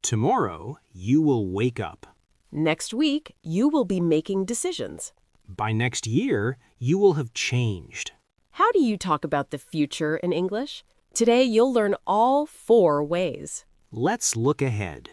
Tomorrow, you will wake up. Next week, you will be making decisions. By next year, you will have changed. How do you talk about the future in English? Today, you'll learn all 4 ways. Let's look ahead.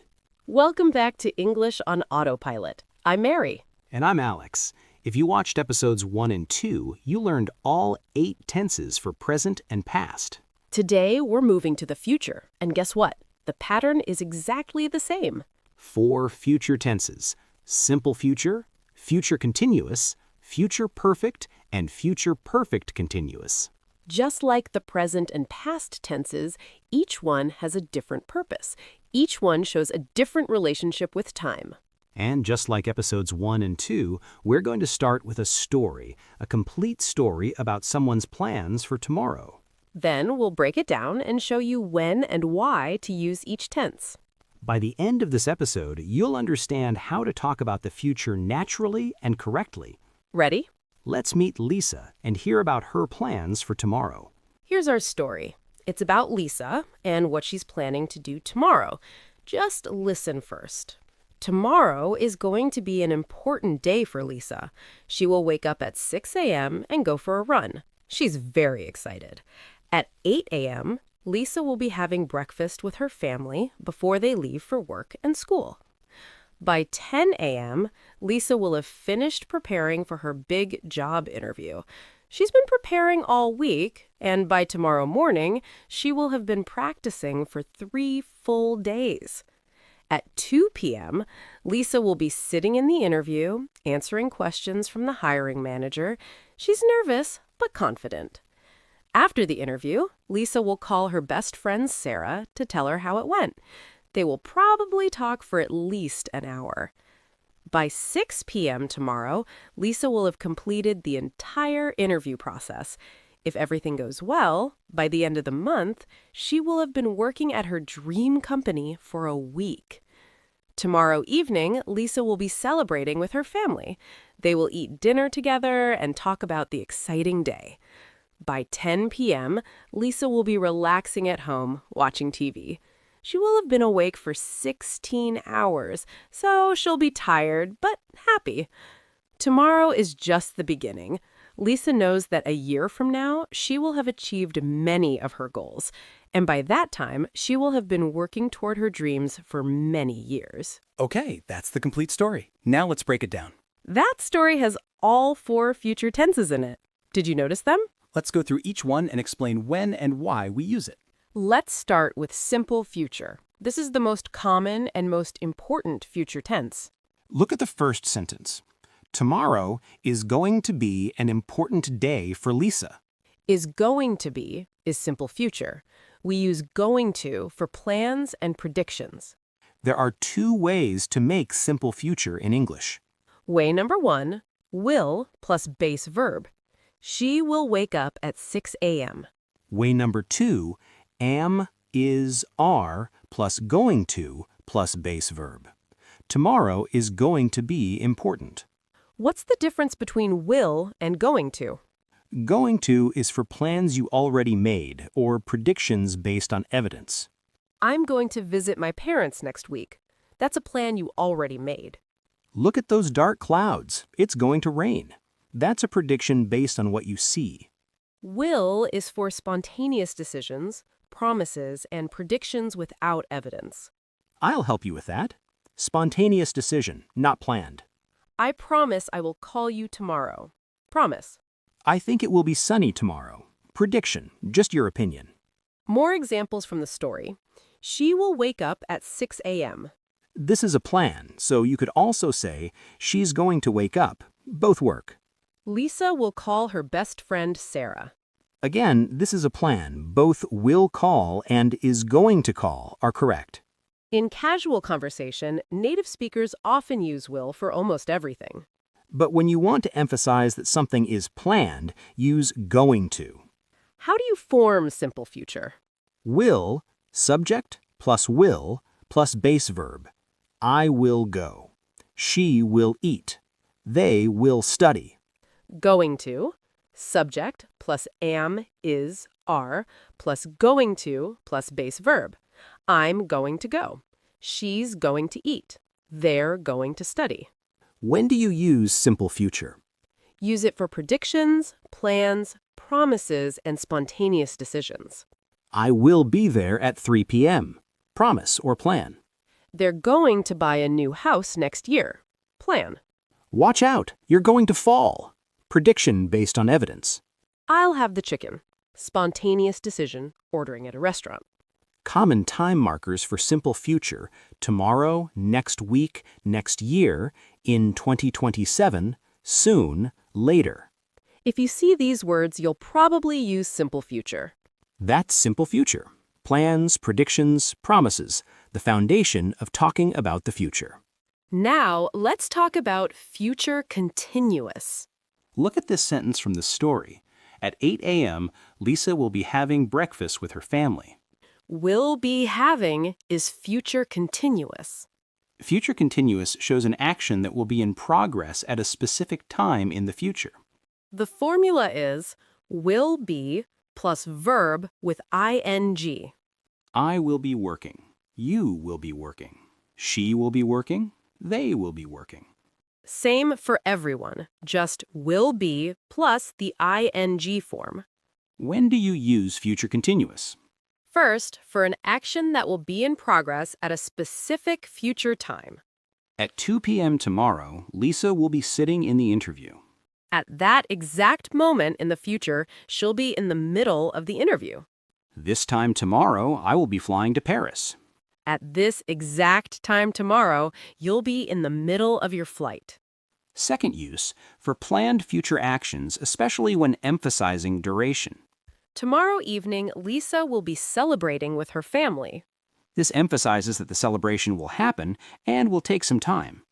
Welcome back to English on Autopilot. I'm Mary. And I'm Alex. If you watched episodes 1 and 2, you learned all 8 tenses for present and past. Today, we're moving to the future. And guess what? The pattern is exactly the same. 4 future tenses: simple future, future continuous, future perfect, and future perfect continuous. Just like the present and past tenses, each one has a different purpose. Each one shows a different relationship with time. And just like episodes 1 and 2, we're going to start with a story, a complete story about someone's plans for tomorrow. Then we'll break it down and show you when and why to use each tense. By the end of this episode, you'll understand how to talk about the future naturally and correctly. Ready? Let's meet Lisa and hear about her plans for tomorrow. Here's our story. It's about Lisa and what she's planning to do tomorrow. Just listen first. Tomorrow is going to be an important day for Lisa. She will wake up at 6 a.m. and go for a run. She's very excited. At 8 a.m., Lisa will be having breakfast with her family before they leave for work and school. By 10 a.m., Lisa will have finished preparing for her big job interview. She's been preparing all week, and by tomorrow morning, she will have been practicing for 3 full days. At 2 p.m., Lisa will be sitting in the interview, answering questions from the hiring manager. She's nervous, but confident. After the interview, Lisa will call her best friend Sarah to tell her how it went. They will probably talk for at least an hour. By 6 p.m. tomorrow, Lisa will have completed the entire interview process. If everything goes well, by the end of the month, she will have been working at her dream company for a week. Tomorrow evening, Lisa will be celebrating with her family. They will eat dinner together and talk about the exciting day. By 10 p.m., Lisa will be relaxing at home, watching TV. She will have been awake for 16 hours, so she'll be tired but happy. Tomorrow is just the beginning. Lisa knows that a year from now, she will have achieved many of her goals. And by that time, she will have been working toward her dreams for many years. Okay, that's the complete story. Now let's break it down. That story has all 4 future tenses in it. Did you notice them? Let's go through each one and explain when and why we use it. Let's start with simple future. This is the most common and most important future tense. Look at the first sentence. Tomorrow is going to be an important day for Lisa. Is going to be is simple future. We use going to for plans and predictions. There are 2 ways to make simple future in English. Way number 1, will plus base verb. She will wake up at 6 a.m. Way number 2, am, is, are plus going to plus base verb. Tomorrow is going to be important. What's the difference between will and going to? Going to is for plans you already made or predictions based on evidence. I'm going to visit my parents next week. That's a plan you already made. Look at those dark clouds. It's going to rain. That's a prediction based on what you see. Will is for spontaneous decisions, promises, and predictions without evidence. I'll help you with that. Spontaneous decision, not planned. I promise I will call you tomorrow. Promise. I think it will be sunny tomorrow. Prediction, just your opinion. More examples from the story. She will wake up at 6 a.m. This is a plan, so you could also say, she's going to wake up. Both work. Lisa will call her best friend Sarah. Again, this is a plan. Both will call and is going to call are correct. In casual conversation, native speakers often use will for almost everything. But when you want to emphasize that something is planned, use going to. How do you form simple future? Will, subject plus will plus base verb. I will go. She will eat. They will study. Going to, subject plus am, is, are, plus going to plus base verb. I'm going to go. She's going to eat. They're going to study. When do you use simple future? Use it for predictions, plans, promises, and spontaneous decisions. I will be there at 3 p.m. Promise or plan. They're going to buy a new house next year. Plan. Watch out, you're going to fall. Prediction based on evidence. I'll have the chicken. Spontaneous decision, ordering at a restaurant. Common time markers for simple future: tomorrow, next week, next year, in 2027, soon, later. If you see these words, you'll probably use simple future. That's simple future. Plans, predictions, promises, the foundation of talking about the future. Now, let's talk about future continuous. Look at this sentence from the story. At 8 a.m., Lisa will be having breakfast with her family. Will be having is future continuous. Future continuous shows an action that will be in progress at a specific time in the future. The formula is will be plus verb with ing. I will be working. You will be working. She will be working. They will be working. Same for everyone, just will be plus the ing form. When do you use future continuous? First, for an action that will be in progress at a specific future time. At 2 p.m. tomorrow, Lisa will be sitting in the interview. At that exact moment in the future, she'll be in the middle of the interview. This time tomorrow, I will be flying to Paris. At this exact time tomorrow, you'll be in the middle of your flight. Second use, for planned future actions, especially when emphasizing duration. Tomorrow evening, Lisa will be celebrating with her family. This emphasizes that the celebration will happen and will take some time.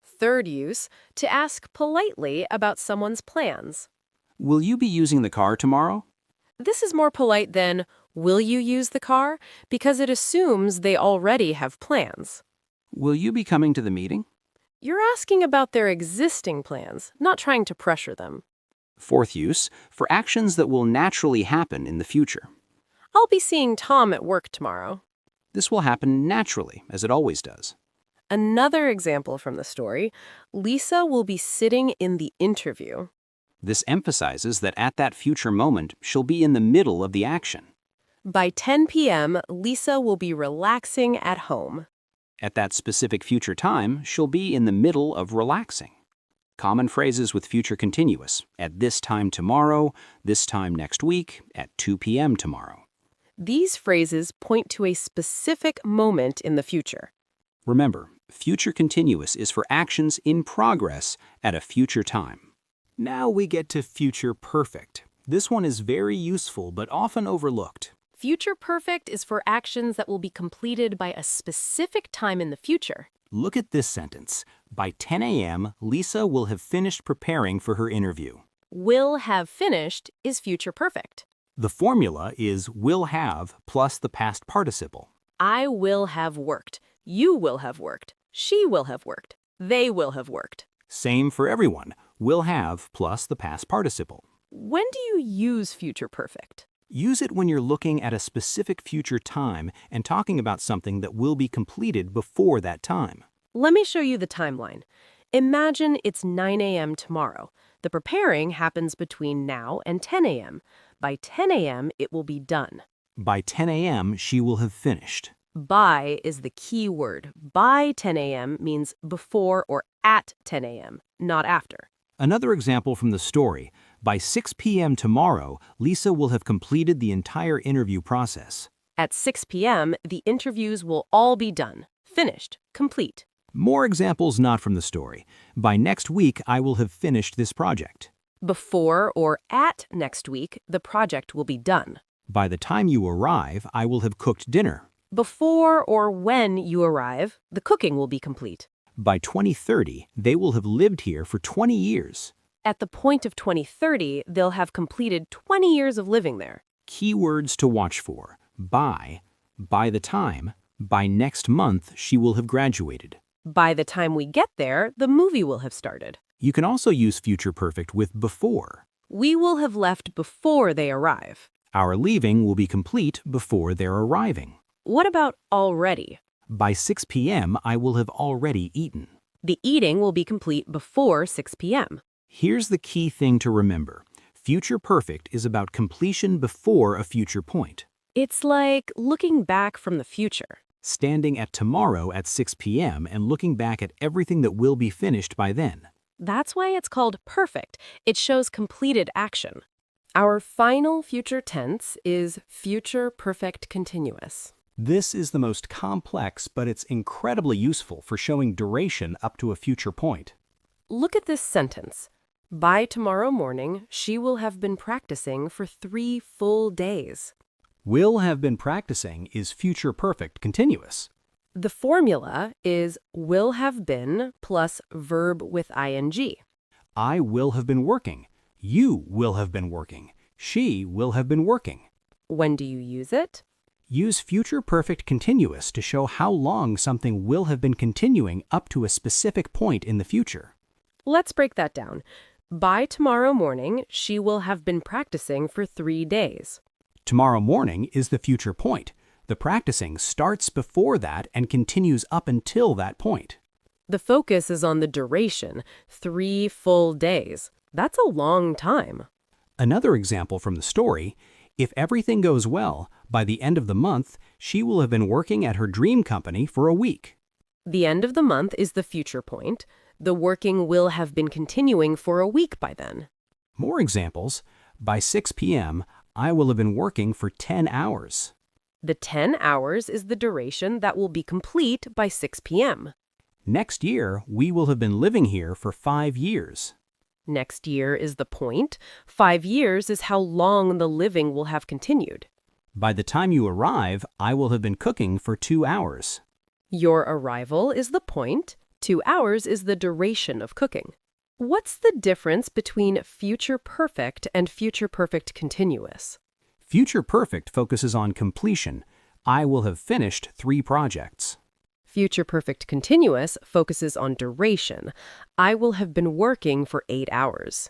Third use, to ask politely about someone's plans. Will you be using the car tomorrow? This is more polite than, will you use the car? Because it assumes they already have plans. Will you be coming to the meeting? You're asking about their existing plans, not trying to pressure them. Fourth use, for actions that will naturally happen in the future. I'll be seeing Tom at work tomorrow. This will happen naturally, as it always does. Another example from the story, Lisa will be sitting in the interview. This emphasizes that at that future moment, she'll be in the middle of the action. By 10 p.m., Lisa will be relaxing at home. At that specific future time, she'll be in the middle of relaxing. Common phrases with future continuous: at this time tomorrow, this time next week, at 2 p.m. tomorrow. These phrases point to a specific moment in the future. Remember, future continuous is for actions in progress at a future time. Now we get to future perfect. This one is very useful but often overlooked. Future perfect is for actions that will be completed by a specific time in the future. Look at this sentence. By 10 a.m., Lisa will have finished preparing for her interview. Will have finished is future perfect. The formula is will have plus the past participle. I will have worked. You will have worked. She will have worked. They will have worked. Same for everyone. Will have plus the past participle. When do you use future perfect? Use it when you're looking at a specific future time and talking about something that will be completed before that time. Let me show you the timeline. Imagine it's 9 a.m. tomorrow. The preparing happens between now and 10 a.m. By 10 a.m., it will be done. By 10 a.m., she will have finished. By is the key word. By 10 a.m. means before or at 10 a.m., not after. Another example from the story: by 6 p.m. tomorrow, Lisa will have completed the entire interview process. At 6 p.m., the interviews will all be done, finished, complete. More examples not from the story. By next week, I will have finished this project. Before or at next week, the project will be done. By the time you arrive, I will have cooked dinner. Before or when you arrive, the cooking will be complete. By 2030, they will have lived here for 20 years. At the point of 2030, they'll have completed 20 years of living there. Keywords to watch for: by the time, by next month, she will have graduated. By the time we get there, the movie will have started. You can also use future perfect with before. We will have left before they arrive. Our leaving will be complete before their arriving. What about already? By 6 p.m., I will have already eaten. The eating will be complete before 6 p.m. Here's the key thing to remember. Future perfect is about completion before a future point. It's like looking back from the future. Standing at tomorrow at 6 p.m. and looking back at everything that will be finished by then. That's why it's called perfect. It shows completed action. Our final future tense is future perfect continuous. This is the most complex, but it's incredibly useful for showing duration up to a future point. Look at this sentence. By tomorrow morning, she will have been practicing for 3 full days. Will have been practicing is future perfect continuous. The formula is will have been plus verb with ing. I will have been working. You will have been working. She will have been working. When do you use it? Use future perfect continuous to show how long something will have been continuing up to a specific point in the future. Let's break that down. By tomorrow morning, she will have been practicing for 3 days. Tomorrow morning is the future point. The practicing starts before that and continues up until that point. The focus is on the duration, 3 full days. That's a long time. Another example from the story, if everything goes well, by the end of the month, she will have been working at her dream company for a week. The end of the month is the future point. The working will have been continuing for a week by then. More examples, by 6 p.m., I will have been working for 10 hours. The 10 hours is the duration that will be complete by 6 p.m. Next year, we will have been living here for 5 years. Next year is the point. 5 years is how long the living will have continued. By the time you arrive, I will have been cooking for 2 hours. Your arrival is the point. 2 hours is the duration of cooking. What's the difference between future perfect and future perfect continuous? Future perfect focuses on completion. I will have finished 3 projects. Future perfect continuous focuses on duration. I will have been working for 8 hours.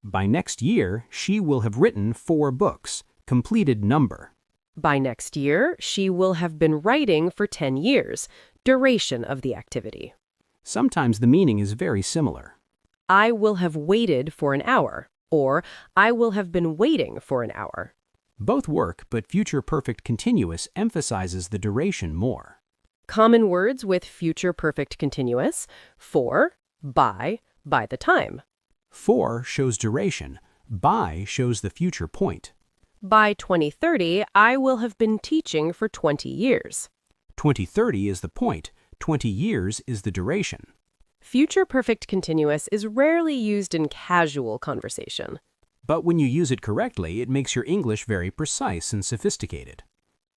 By next year, she will have written 4 books. Completed number. By next year, she will have been writing for 10 years. Duration of the activity. Sometimes the meaning is very similar. I will have waited for an hour, or I will have been waiting for an hour. Both work, but future perfect continuous emphasizes the duration more. Common words with future perfect continuous: for, by the time. For shows duration. By shows the future point. By 2030, I will have been teaching for 20 years. 2030 is the point. 20 years is the duration. Future perfect continuous is rarely used in casual conversation. But when you use it correctly, it makes your English very precise and sophisticated.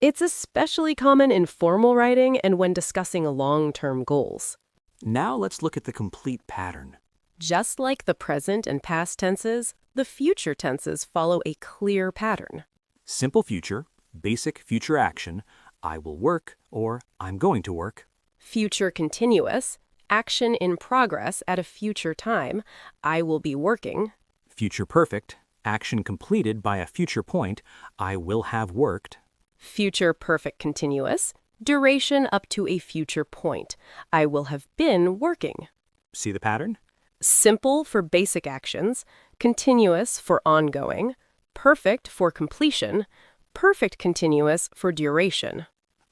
It's especially common in formal writing and when discussing long-term goals. Now let's look at the complete pattern. Just like the present and past tenses, the future tenses follow a clear pattern. Simple future, basic future action, I will work or I'm going to work. Future continuous, action in progress at a future time, I will be working. Future perfect, action completed by a future point, I will have worked. Future perfect continuous, duration up to a future point, I will have been working. See the pattern? Simple for basic actions, continuous for ongoing, perfect for completion, perfect continuous for duration.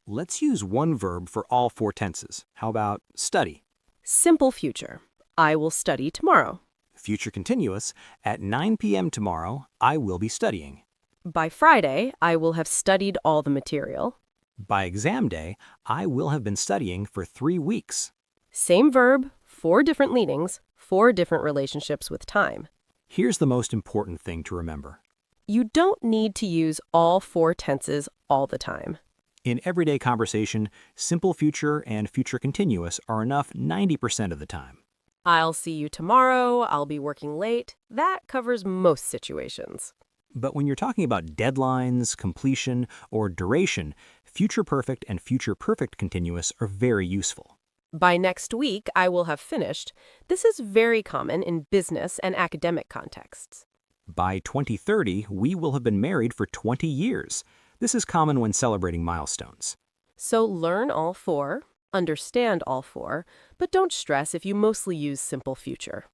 Let's use one verb for all 4 tenses. How about study? Simple future, I will study tomorrow. Future continuous, at 9 p.m. tomorrow, I will be studying. By Friday, I will have studied all the material. By exam day, I will have been studying for 3 weeks. Same verb, 4 different leadings, 4 different relationships with time. Here's the most important thing to remember. You don't need to use all 4 tenses all the time. In everyday conversation, simple future and future continuous are enough 90% of the time. I'll see you tomorrow, I'll be working late. That covers most situations. But when you're talking about deadlines, completion, or duration, future perfect and future perfect continuous are very useful. By next week, I will have finished. This is very common in business and academic contexts. By 2030, we will have been married for 20 years. This is common when celebrating milestones. So learn all 4, understand all four, but don't stress if you mostly use simple future.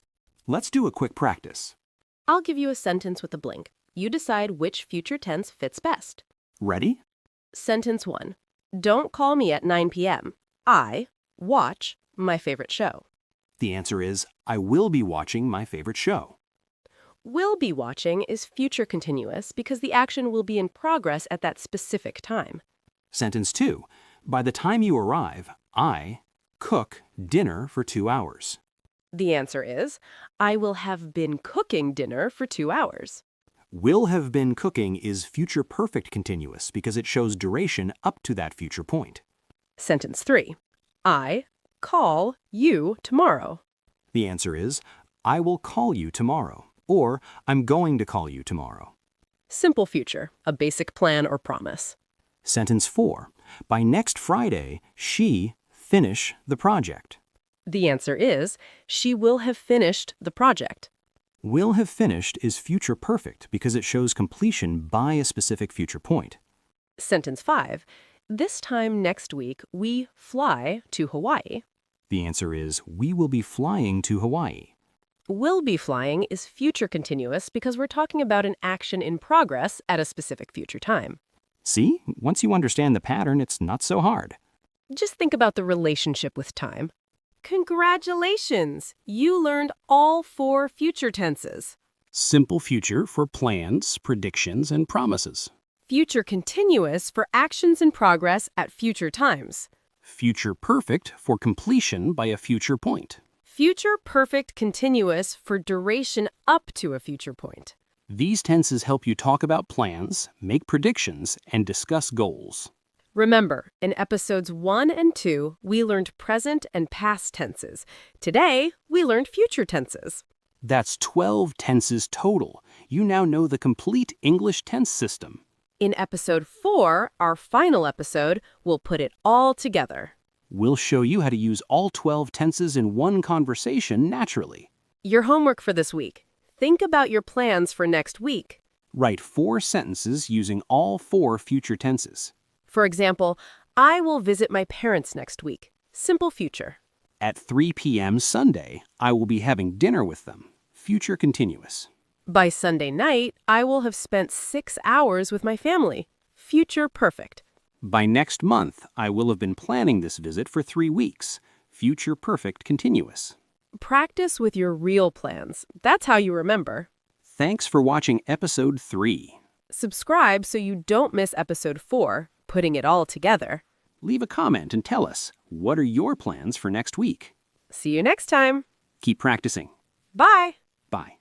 Let's do a quick practice. I'll give you a sentence with a blank. You decide which future tense fits best. Ready? Sentence 1. Don't call me at 9 p.m. I watch my favorite show. The answer is, I will be watching my favorite show. Will be watching is future continuous because the action will be in progress at that specific time. Sentence 2. By the time you arrive, I cook dinner for 2 hours. The answer is, I will have been cooking dinner for 2 hours. Will have been cooking is future perfect continuous because it shows duration up to that future point. Sentence 3. I call you tomorrow. The answer is, I will call you tomorrow, or I'm going to call you tomorrow. Simple future, a basic plan or promise. Sentence 4. By next Friday, she finish the project. The answer is, she will have finished the project. Will have finished is future perfect because it shows completion by a specific future point. Sentence 5. This time next week, we fly to Hawaii. The answer is, we will be flying to Hawaii. Will be flying is future continuous because we're talking about an action in progress at a specific future time. See? Once you understand the pattern, it's not so hard. Just think about the relationship with time. Congratulations! You learned all 4 future tenses. Simple future for plans, predictions, and promises. Future continuous for actions in progress at future times. Future perfect for completion by a future point. Future perfect continuous for duration up to a future point. These tenses help you talk about plans, make predictions, and discuss goals. Remember, in episodes 1 and 2, we learned present and past tenses. Today, we learned future tenses. That's 12 tenses total. You now know the complete English tense system. In episode 4, our final episode, we'll put it all together. We'll show you how to use all 12 tenses in one conversation naturally. Your homework for this week. Think about your plans for next week. Write 4 sentences using all 4 future tenses. For example, I will visit my parents next week. Simple future. At 3 p.m. Sunday, I will be having dinner with them. Future continuous. By Sunday night, I will have spent 6 hours with my family. Future perfect. By next month, I will have been planning this visit for 3 weeks. Future perfect continuous. Practice with your real plans. That's how you remember. Thanks for watching episode 3. Subscribe so you don't miss episode 4, putting it all together. Leave a comment and tell us, what are your plans for next week? See you next time. Keep practicing. Bye. Bye.